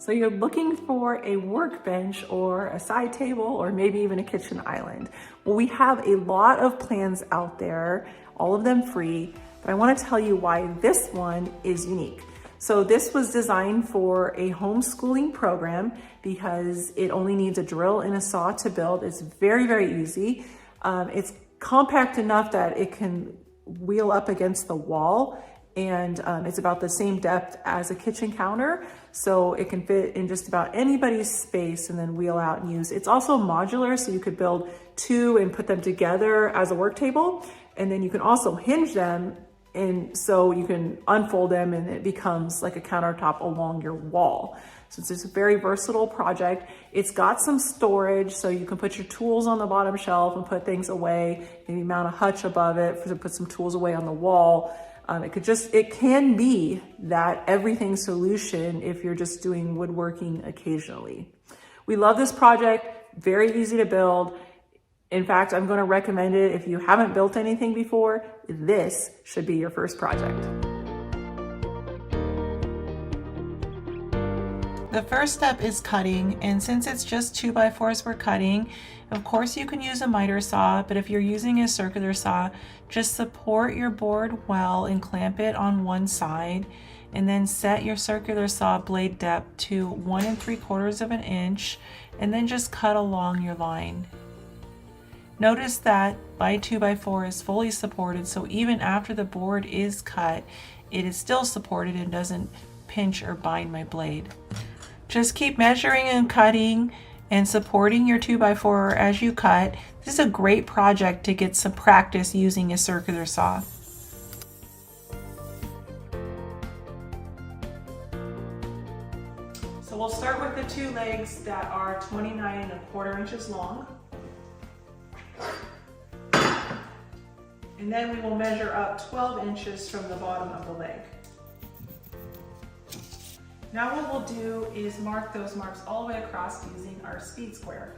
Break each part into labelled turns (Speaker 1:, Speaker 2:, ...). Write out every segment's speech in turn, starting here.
Speaker 1: So you're looking for a workbench or a side table or maybe even a kitchen island. Well, we have a lot of plans out there, all of them free, but I want to tell you why this one is unique. So this was designed for a homeschooling program because it only needs a drill and a saw to build. It's very, very easy. It's compact enough that it can wheel up against the wall, and it's about the same depth as a kitchen counter. So it can fit in just about anybody's space and then wheel out and use. It's also modular, so you could build two and put them together as a work table. And then you can also hinge them, and so you can unfold them and it becomes like a countertop along your wall. So it's a very versatile project. It's got some storage, so you can put your tools on the bottom shelf and put things away, maybe mount a hutch above it to put some tools away on the wall. It can be that everything solution if you're just doing woodworking occasionally. We love this project, very easy to build. In fact, I'm going to recommend it if you haven't built anything before. This should be your first project. The first step is cutting, and since it's just 2x4s we're cutting, of course you can use a miter saw, but if you're using a circular saw, just support your board well and clamp it on one side, and then set your circular saw blade depth to 1 3/4 of an inch, and then just cut along your line. Notice that my 2x4 is fully supported, so even after the board is cut, it is still supported and doesn't pinch or bind my blade. Just keep measuring and cutting and supporting your 2x4 as you cut. This is a great project to get some practice using a circular saw. So we'll start with the two legs that are 29 1/4 inches long. And then we will measure up 12 inches from the bottom of the leg. Now what we'll do is mark those marks all the way across using our speed square.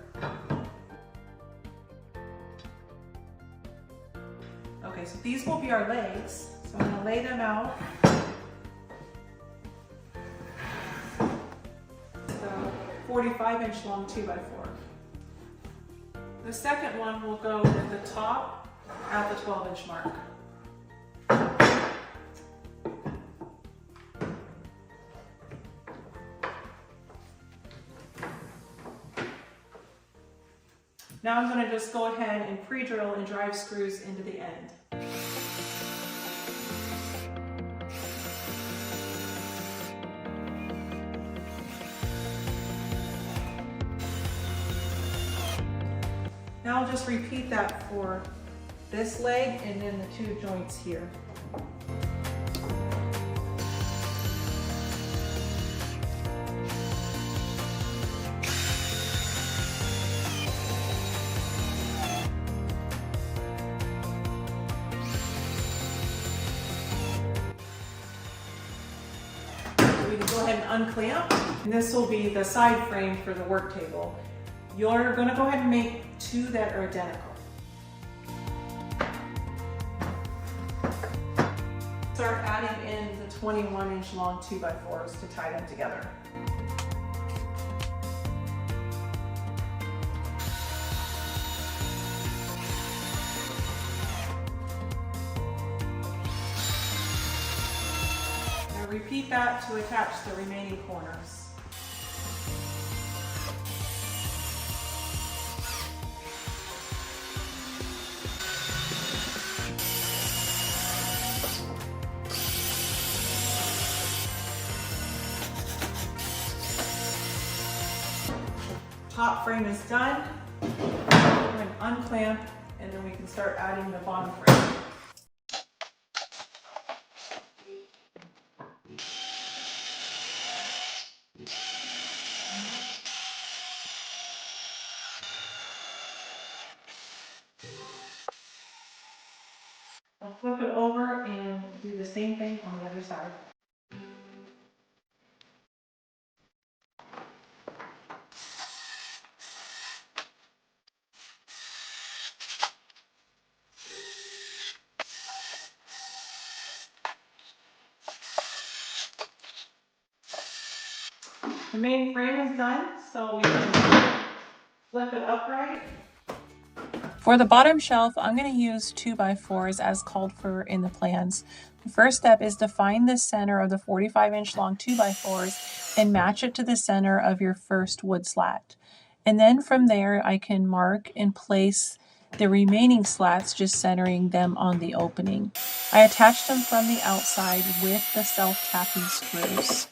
Speaker 1: Okay, so these will be our legs. So I'm going to lay them out. So 45-inch long 2x4. The second one will go with the top at the 12-inch mark. Now I'm going to just go ahead and pre-drill and drive screws into the end. Now I'll just repeat that for this leg and then the two joints here. We can go ahead and unclamp, and this will be the side frame for the work table. You're going to go ahead and make two that are identical. Start adding in the 21-inch long 2x4s to tie them together. Now repeat that to attach the remaining corners. Top frame is done. We're going to unclamp, and then we can start adding the bottom frame. I'll flip it over and do the same thing on the other side. The main frame is done, so we can flip it upright. For the bottom shelf, I'm going to use 2x4s as called for in the plans. The first step is to find the center of the 45-inch long 2x4s and match it to the center of your first wood slat. And then from there, I can mark and place the remaining slats, just centering them on the opening. I attached them from the outside with the self-tapping screws.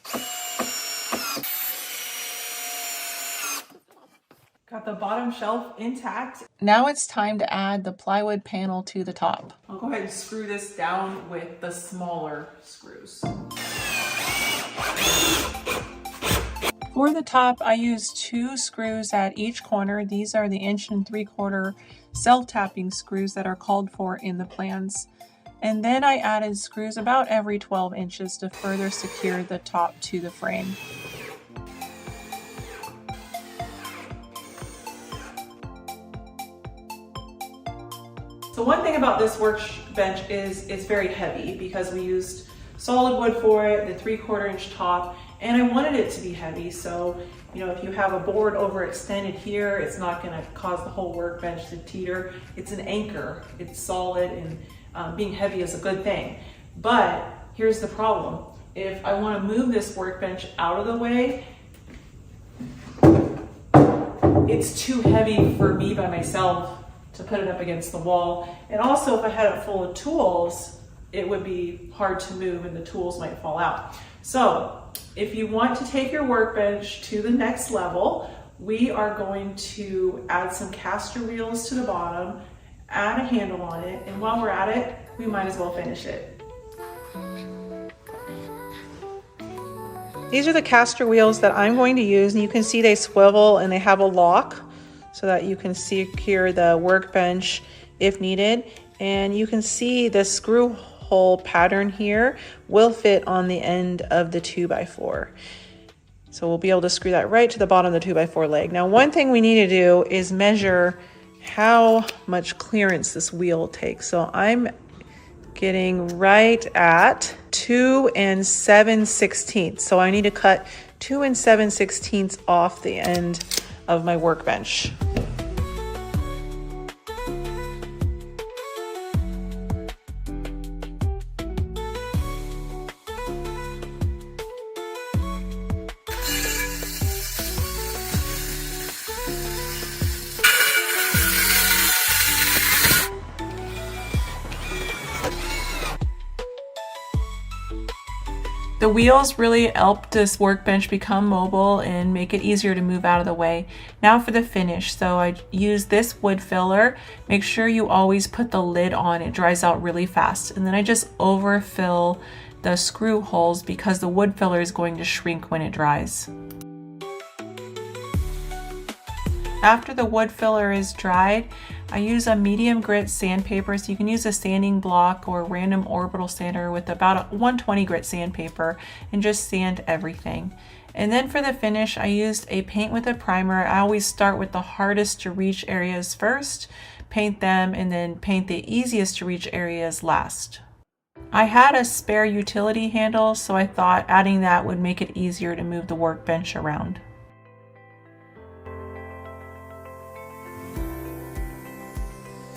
Speaker 1: Got the bottom shelf intact. Now it's time to add the plywood panel to the top. I'll go ahead and screw this down with the smaller screws. For the top, I used 2 screws at each corner. These are the 1 3/4 self-tapping screws that are called for in the plans. And then I added screws about every 12 inches to further secure the top to the frame. So one thing about this workbench is it's very heavy because we used solid wood for it, the 3/4 inch top, and I wanted it to be heavy. So, you know, if you have a board overextended here, it's not gonna cause the whole workbench to teeter. It's an anchor, it's solid, and being heavy is a good thing. But here's the problem. If I wanna move this workbench out of the way, it's too heavy for me by myself to put it up against the wall. And also if I had it full of tools, it would be hard to move and the tools might fall out. So if you want to take your workbench to the next level, we are going to add some caster wheels to the bottom, add a handle on it, and while we're at it, we might as well finish it. These are the caster wheels that I'm going to use, and you can see they swivel and they have a lock so that you can secure the workbench if needed. And you can see the screw hole pattern here will fit on the end of the 2x4. So we'll be able to screw that right to the bottom of the 2x4 leg. Now, one thing we need to do is measure how much clearance this wheel takes. So I'm getting right at 2 7/16. So I need to cut 2 7/16 off the end of my workbench. The wheels really help this workbench become mobile and make it easier to move out of the way. Now for the finish. So I use this wood filler. Make sure you always put the lid on. It dries out really fast. And then I just overfill the screw holes because the wood filler is going to shrink when it dries. After the wood filler is dried, I use a medium grit sandpaper, so you can use a sanding block or random orbital sander with about a 120 grit sandpaper and just sand everything. And then for the finish, I used a paint with a primer. I always start with the hardest to reach areas first, paint them, and then paint the easiest to reach areas last. I had a spare utility handle, so I thought adding that would make it easier to move the workbench around.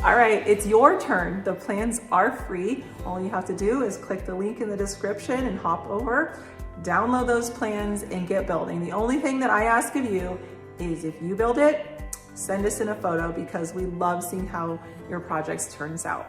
Speaker 1: All right, it's your turn. The plans are free. All you have to do is click the link in the description and hop over, download those plans and get building. The only thing that I ask of you is if you build it, send us in a photo because we love seeing how your projects turns out.